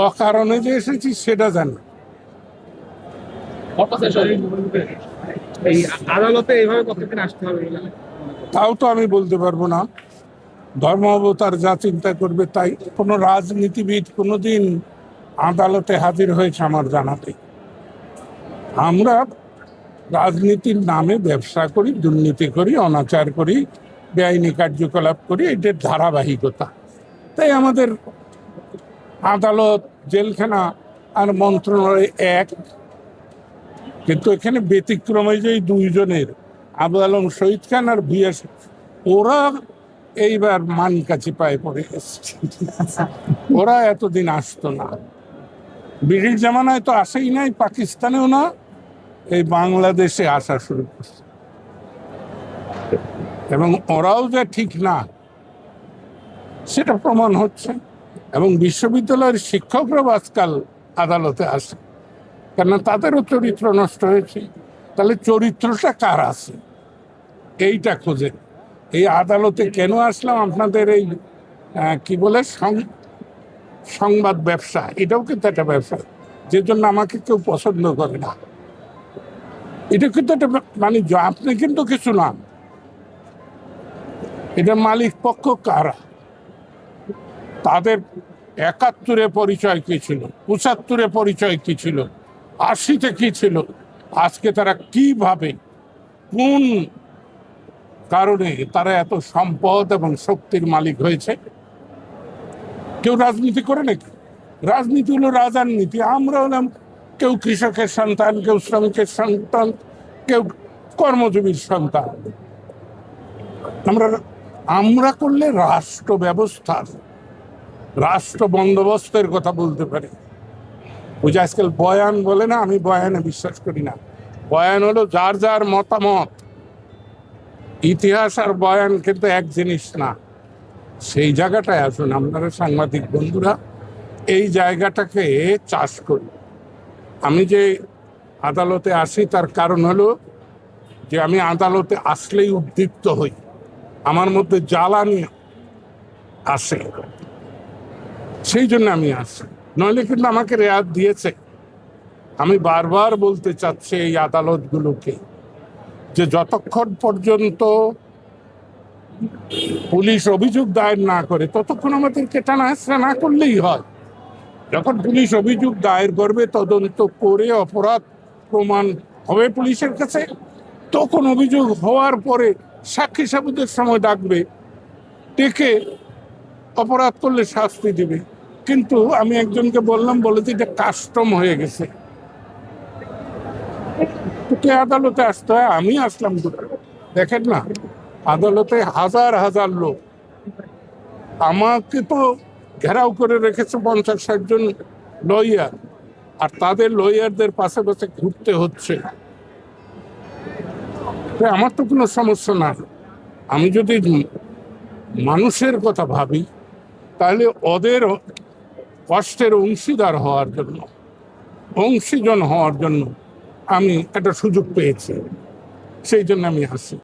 অকারণে যে এসেছি সেটা জানি। এই আদালতে এইভাবে কতদিন আসতে হবে? তাও তো আমি বলতে পারবো না। ধর্ম অবতার যা চিন্তা করবে তাই। কোনো রাজনীতিবিদ কোনোদিন আদালতে হাজির হয়েছে আমার জানাতে? আমরা রাজনীতির নামে ব্যবসা করি, দুর্নীতি করি, অনাচার করি, বেআইনি কার্যকলাপ করি, এটার ধারাবাহিকতা। তাই আমাদের আদালত, জেলখানা আর মন্ত্রণালয় এক, কিন্তু এখানে ব্যতিক্রমে যে দুইজনের, আবু আলম শহীদ খান আর ভুইয়া, ওরা এইবার মান কাছে পায়ে পড়ে এসছে। ওরা এতদিন আসতো না, ব্রিটিশ জামানায় তো আসেই নাই, পাকিস্তানেও না, এই বাংলাদেশে আসা শুরু করছে। এবং ওরাও যে ঠিক না সেটা প্রমাণ হচ্ছে। এবং বিশ্ববিদ্যালয়ের শিক্ষকরাও আজকাল আদালতে আসে, কেননা তাদেরও চরিত্র নষ্ট হয়েছে। তাহলে চরিত্রটা কার আছে এইটা খোঁজে। এই আদালতে কেন আসলাম? আপনাদের এই কি বলে সংবাদ ব্যবসা, এটাও কিন্তু একটা ব্যবসা, যে জন্য আমাকে কেউ পছন্দ করে না। এটা কিন্তু একটা মানে আপনি কিন্তু কিছু না, এটা মালিক পক্ষ কারা, তাদের ৭১-এ পরিচয় কি ছিল, ৭৫-এ পরিচয় কি ছিল, ৮০-তে কি ছিল, আজকে তারা কিভাবে কোন কারণে তারা এত সম্পদ এবং শক্তির মালিক হয়েছে। কেউ রাজনীতি করে নাকি? রাজনীতি হলো রাজার নীতি। আমরা হলাম কেউ কৃষকের সন্তান, কেউ শ্রমিকের সন্তান, কেউ কর্মজীবীর সন্তান। আমরা করলে রাষ্ট্র ব্যবস্থার, রাষ্ট্র বন্দোবস্তের কথা বলতে পারি। ওই যে আজকাল বয়ান বলে না, আমি বয়ানে বিশ্বাস করি না। বয়ান হলো যার যার মতামত। ইতিহাস আর বয়ান কিন্তু এক জিনিস না। সেই জায়গাটায় আসুন আপনারা সাংবাদিক বন্ধুরা, এই জায়গাটাকে চাষ করি। আমি যে আদালতে আসি তার কারণ হলো যে আমি আদালতে আসলেই উদ্দীপ্ত হই, আমার মধ্যে জ্বালানি আসে, সেই জন্য আমি আসি। নইলে কিন্তু আমাকে রেয়াত দিয়েছে। আমি বারবার বলতে চাচ্ছি এই আদালতগুলোকে যে যতক্ষণ পর্যন্ত পুলিশ অভিযোগ দায়ের না করে ততক্ষণ আমাদেরকে টানা হেঁচড়া না করলেই হয়। যখন পুলিশ অভিযোগ দায়ের করবে, তদন্ত করে অপরাধ প্রমাণ হবে পুলিশের কাছে, তখন অভিযোগ হওয়ার পরে সাক্ষী সাবুতের সময় ডাকবে, ডেকে অপরাধ করলে শাস্তি দিবে। কিন্তু আমি একজনকে বললাম, বলে যে এটা কাস্টম হয়ে গেছে, তোকে আদালতে আসতে হয়। আমি আসলাম দেখেন না, আদালতে হাজার হাজার লোক, আমাকে তো ঘেরাও করে রেখেছে ৫০-৬০ জন লয়ার, আর তাদের লয়ারদের পাশে পাশে ঘুরতে হচ্ছে। আমার তো কোনো সমস্যা না। আমি যদি মানুষের কথা ভাবি, তাহলে ওদের কষ্টের অংশীদার হওয়ার জন্য, অংশীজন হওয়ার জন্য আমি একটা সুযোগ পেয়েছি, সেই জন্য আমি আসি।